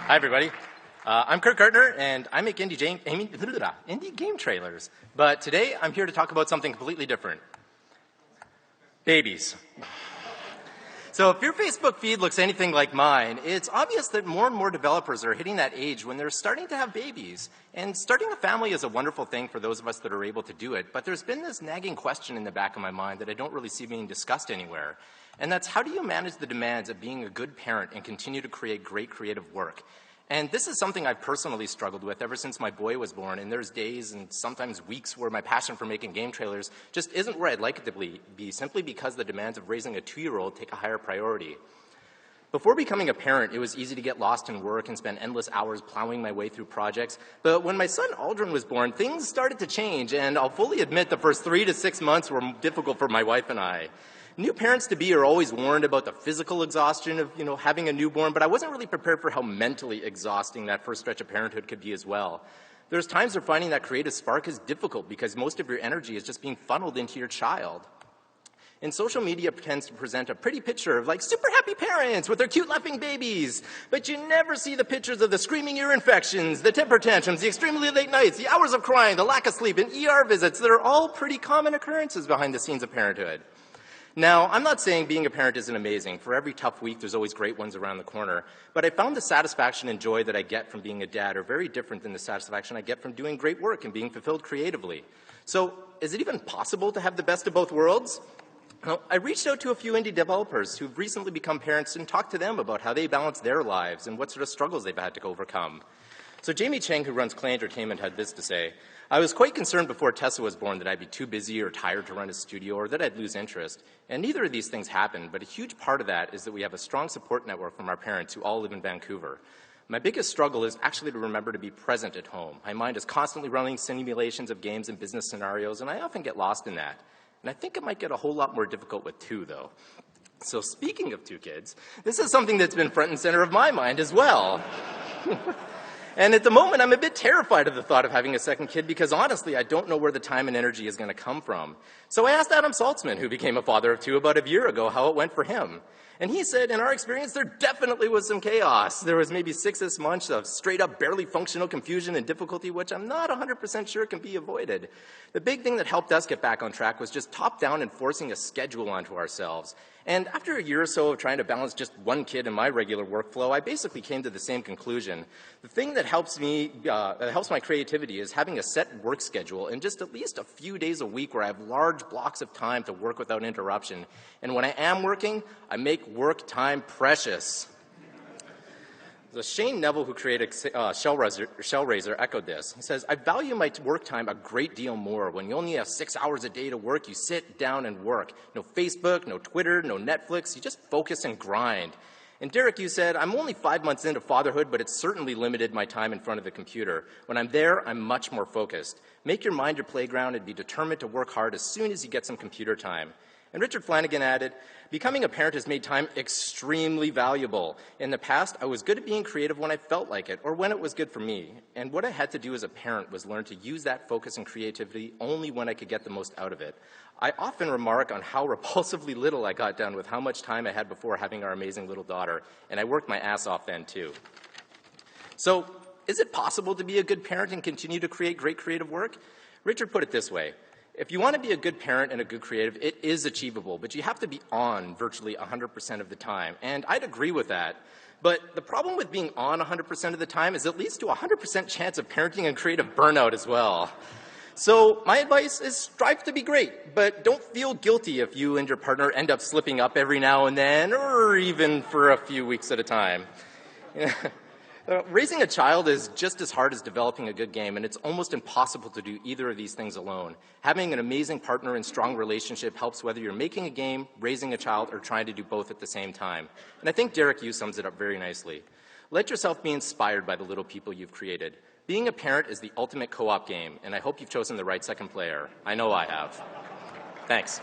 Hi, everybody. I'm Kert Gartner, and I make indie game trailers. But today, I'm here to talk about something completely different. Babies. So if your Facebook feed looks anything like mine, it's obvious that more and more developers are hitting that age when they're starting to have babies. And starting a family is a wonderful thing for those of us that are able to do it, but there's been this nagging question in the back of my mind that I don't really see being discussed anywhere. And that's, how do you manage the demands of being a good parent and continue to create great creative work? And this is something I've personally struggled with ever since my boy was born, and there's days and sometimes weeks where my passion for making game trailers just isn't where I'd like it to be, simply because the demands of raising a 2-year-old take a higher priority. Before becoming a parent, it was easy to get lost in work and spend endless hours plowing my way through projects. But when my son Aldrin was born, things started to change, and I'll fully admit the first 3 to 6 months were difficult for my wife and I. New parents-to-be are always warned about the physical exhaustion of, having a newborn, but I wasn't really prepared for how mentally exhausting that first stretch of parenthood could be as well. There's times where finding that creative spark is difficult because most of your energy is just being funneled into your child. And social media tends to present a pretty picture of super happy parents with their cute laughing babies, but you never see the pictures of the screaming ear infections, the temper tantrums, the extremely late nights, the hours of crying, the lack of sleep, and ER visits that are all pretty common occurrences behind the scenes of parenthood. Now, I'm not saying being a parent isn't amazing. For every tough week, there's always great ones around the corner. But I found the satisfaction and joy that I get from being a dad are very different than the satisfaction I get from doing great work and being fulfilled creatively. So, is it even possible to have the best of both worlds? Well, I reached out to a few indie developers who've recently become parents and talked to them about how they balance their lives and what sort of struggles they've had to overcome. So Jamie Cheng, who runs Clay Entertainment, had this to say: I was quite concerned before Tessa was born that I'd be too busy or tired to run a studio or that I'd lose interest. And neither of these things happened, but a huge part of that is that we have a strong support network from our parents who all live in Vancouver. My biggest struggle is actually to remember to be present at home. My mind is constantly running simulations of games and business scenarios, and I often get lost in that. And I think it might get a whole lot more difficult with 2, though. So speaking of 2 kids, this is something that's been front and center of my mind as well. And at the moment, I'm a bit terrified of the thought of having a second kid because, honestly, I don't know where the time and energy is going to come from. So I asked Adam Saltzman, who became a father of 2 about a year ago, how it went for him. And he said, in our experience, there definitely was some chaos. There was maybe 6 months of straight-up, barely functional confusion and difficulty, which I'm not 100% sure can be avoided. The big thing that helped us get back on track was just top-down enforcing a schedule onto ourselves. And after a year or so of trying to balance just 1 kid in my regular workflow, I basically came to the same conclusion. The thing that helps my creativity is having a set work schedule and just at least a few days a week where I have large blocks of time to work without interruption. And when I am working, I make work time precious. So Shane Neville, who created Shellraiser, echoed this. He says, I value my work time a great deal more. When you only have 6 hours a day to work, you sit down and work. No Facebook, no Twitter, no Netflix. You just focus and grind. And Derek, you said, I'm only 5 months into fatherhood, but it's certainly limited my time in front of the computer. When I'm there, I'm much more focused. Make your mind your playground and be determined to work hard as soon as you get some computer time. And Richard Flanagan added, becoming a parent has made time extremely valuable. In the past, I was good at being creative when I felt like it or when it was good for me. And what I had to do as a parent was learn to use that focus and creativity only when I could get the most out of it. I often remark on how repulsively little I got done with how much time I had before having our amazing little daughter. And I worked my ass off then, too. So, is it possible to be a good parent and continue to create great creative work? Richard put it this way. If you want to be a good parent and a good creative, it is achievable, but you have to be on virtually 100% of the time. And I'd agree with that. But the problem with being on 100% of the time is it leads to a 100% chance of parenting and creative burnout as well. So my advice is strive to be great, but don't feel guilty if you and your partner end up slipping up every now and then, or even for a few weeks at a time. Raising a child is just as hard as developing a good game, and it's almost impossible to do either of these things alone. Having an amazing partner and strong relationship helps whether you're making a game, raising a child, or trying to do both at the same time. And I think Derek Yu sums it up very nicely. Let yourself be inspired by the little people you've created. Being a parent is the ultimate co-op game, and I hope you've chosen the right second player. I know I have. Thanks.